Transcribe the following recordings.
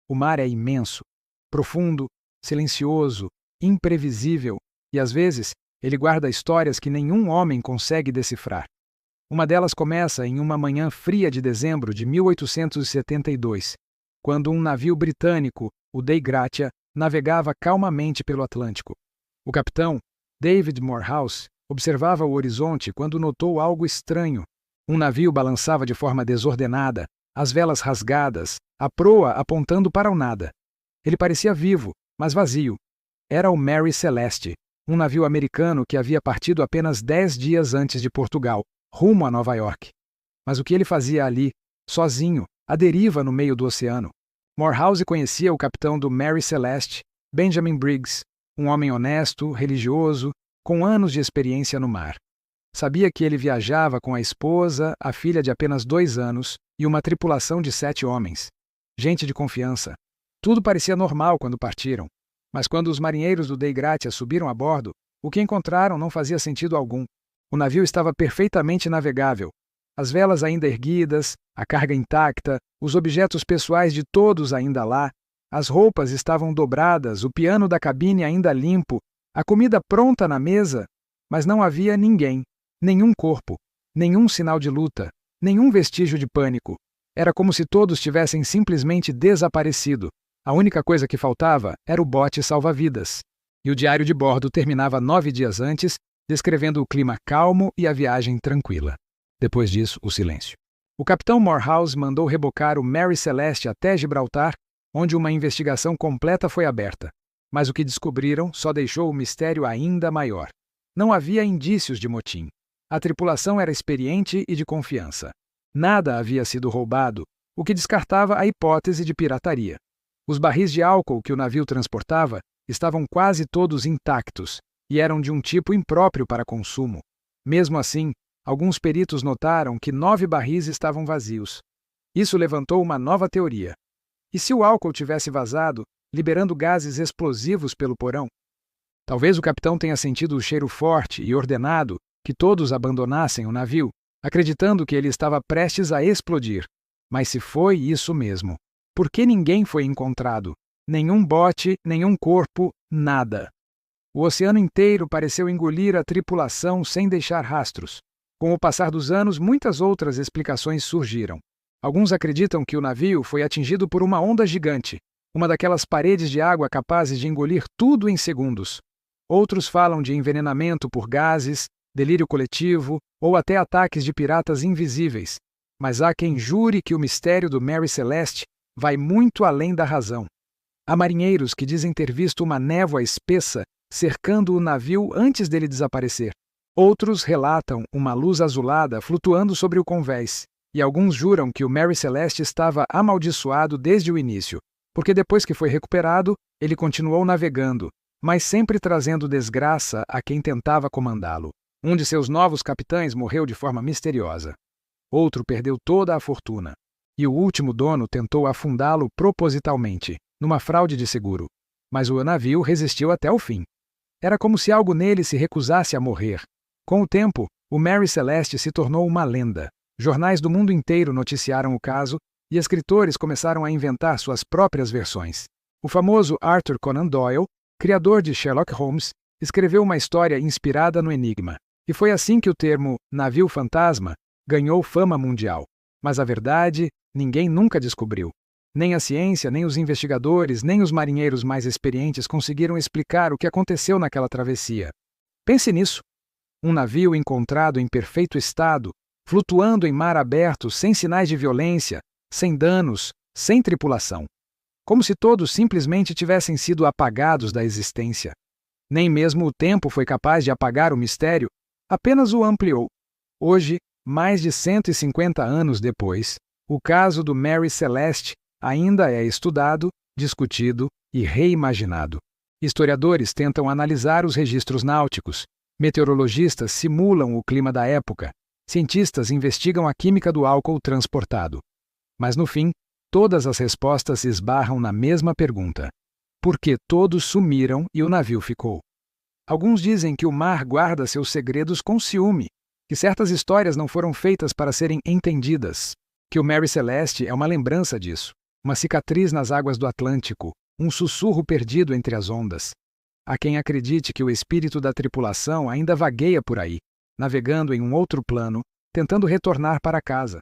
O mar é imenso, profundo, silencioso, imprevisível, e às vezes ele guarda histórias que nenhum homem consegue decifrar. Uma delas começa em uma manhã fria de dezembro de 1872, quando um navio britânico, o Dei Gratia, navegava calmamente pelo Atlântico. O capitão, David Morehouse, observava o horizonte quando notou algo estranho. Um navio balançava de forma desordenada, as velas rasgadas, a proa apontando para o nada. Ele parecia vivo, mas vazio. Era o Mary Celeste, um navio americano que havia partido apenas 10 dias antes de Portugal, rumo a Nova York. Mas o que ele fazia ali, sozinho, à deriva no meio do oceano? Morehouse conhecia o capitão do Mary Celeste, Benjamin Briggs, um homem honesto, religioso, com anos de experiência no mar. Sabia que ele viajava com a esposa, a filha de apenas 2 anos e uma tripulação de 7 homens. Gente de confiança. Tudo parecia normal quando partiram, mas quando os marinheiros do Dei Gratia subiram a bordo, o que encontraram não fazia sentido algum. O navio estava perfeitamente navegável. As velas ainda erguidas, a carga intacta, os objetos pessoais de todos ainda lá, as roupas estavam dobradas, o piano da cabine ainda limpo, a comida pronta na mesa, mas não havia ninguém, nenhum corpo, nenhum sinal de luta, nenhum vestígio de pânico. Era como se todos tivessem simplesmente desaparecido. A única coisa que faltava era o bote salva-vidas. E o diário de bordo terminava 9 dias antes, descrevendo o clima calmo e a viagem tranquila. Depois disso, o silêncio. O capitão Morehouse mandou rebocar o Mary Celeste até Gibraltar, onde uma investigação completa foi aberta. Mas o que descobriram só deixou o mistério ainda maior. Não havia indícios de motim. A tripulação era experiente e de confiança. Nada havia sido roubado, o que descartava a hipótese de pirataria. Os barris de álcool que o navio transportava estavam quase todos intactos e eram de um tipo impróprio para consumo. Mesmo assim, alguns peritos notaram que 9 barris estavam vazios. Isso levantou uma nova teoria. E se o álcool tivesse vazado, liberando gases explosivos pelo porão? Talvez o capitão tenha sentido o cheiro forte e ordenado que todos abandonassem o navio, acreditando que ele estava prestes a explodir. Mas se foi isso mesmo, por que ninguém foi encontrado? Nenhum bote, nenhum corpo, nada. O oceano inteiro pareceu engolir a tripulação sem deixar rastros. Com o passar dos anos, muitas outras explicações surgiram. Alguns acreditam que o navio foi atingido por uma onda gigante, uma daquelas paredes de água capazes de engolir tudo em segundos. Outros falam de envenenamento por gases, delírio coletivo ou até ataques de piratas invisíveis. Mas há quem jure que o mistério do Mary Celeste vai muito além da razão. Há marinheiros que dizem ter visto uma névoa espessa cercando o navio antes dele desaparecer. Outros relatam uma luz azulada flutuando sobre o convés. E alguns juram que o Mary Celeste estava amaldiçoado desde o início, porque depois que foi recuperado, ele continuou navegando, mas sempre trazendo desgraça a quem tentava comandá-lo. Um de seus novos capitães morreu de forma misteriosa. Outro perdeu toda a fortuna. E o último dono tentou afundá-lo propositalmente, numa fraude de seguro. Mas o navio resistiu até o fim. Era como se algo nele se recusasse a morrer. Com o tempo, o Mary Celeste se tornou uma lenda. Jornais do mundo inteiro noticiaram o caso e escritores começaram a inventar suas próprias versões. O famoso Arthur Conan Doyle, criador de Sherlock Holmes, escreveu uma história inspirada no enigma. E foi assim que o termo navio fantasma ganhou fama mundial. Mas a verdade, ninguém nunca descobriu. Nem a ciência, nem os investigadores, nem os marinheiros mais experientes conseguiram explicar o que aconteceu naquela travessia. Pense nisso. Um navio encontrado em perfeito estado, flutuando em mar aberto, sem sinais de violência, sem danos, sem tripulação. Como se todos simplesmente tivessem sido apagados da existência. Nem mesmo o tempo foi capaz de apagar o mistério, apenas o ampliou. Hoje, mais de 150 anos depois, o caso do Mary Celeste ainda é estudado, discutido e reimaginado. Historiadores tentam analisar os registros náuticos, meteorologistas simulam o clima da época, cientistas investigam a química do álcool transportado. Mas no fim, todas as respostas esbarram na mesma pergunta: por que todos sumiram e o navio ficou? Alguns dizem que o mar guarda seus segredos com ciúme, que certas histórias não foram feitas para serem entendidas, que o Mary Celeste é uma lembrança disso, uma cicatriz nas águas do Atlântico, um sussurro perdido entre as ondas. Há quem acredite que o espírito da tripulação ainda vagueia por aí, navegando em um outro plano, tentando retornar para casa.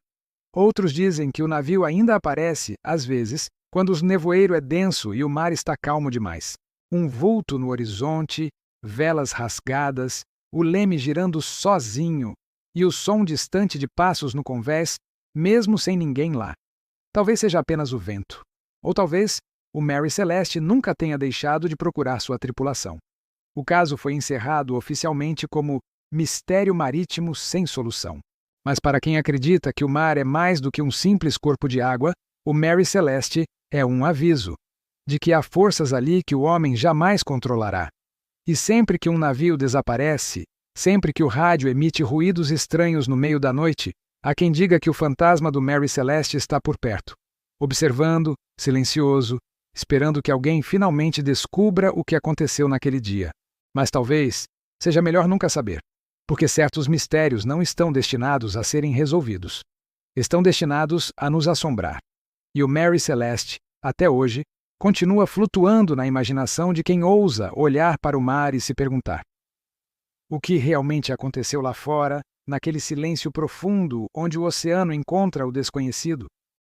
Outros dizem que o navio ainda aparece, às vezes, quando o nevoeiro é denso e o mar está calmo demais. Um vulto no horizonte, velas rasgadas, o leme girando sozinho e o som distante de passos no convés, mesmo sem ninguém lá. Talvez seja apenas o vento. Ou talvez o Mary Celeste nunca tenha deixado de procurar sua tripulação. O caso foi encerrado oficialmente como mistério marítimo sem solução. Mas para quem acredita que o mar é mais do que um simples corpo de água, o Mary Celeste é um aviso de que há forças ali que o homem jamais controlará. E sempre que um navio desaparece, sempre que o rádio emite ruídos estranhos no meio da noite, há quem diga que o fantasma do Mary Celeste está por perto, observando, silencioso, esperando que alguém finalmente descubra o que aconteceu naquele dia. Mas talvez seja melhor nunca saber, porque certos mistérios não estão destinados a serem resolvidos. Estão destinados a nos assombrar. E o Mary Celeste, até hoje, continua flutuando na imaginação de quem ousa olhar para o mar e se perguntar: o que realmente aconteceu lá fora, naquele silêncio profundo onde o oceano encontra o desconhecido?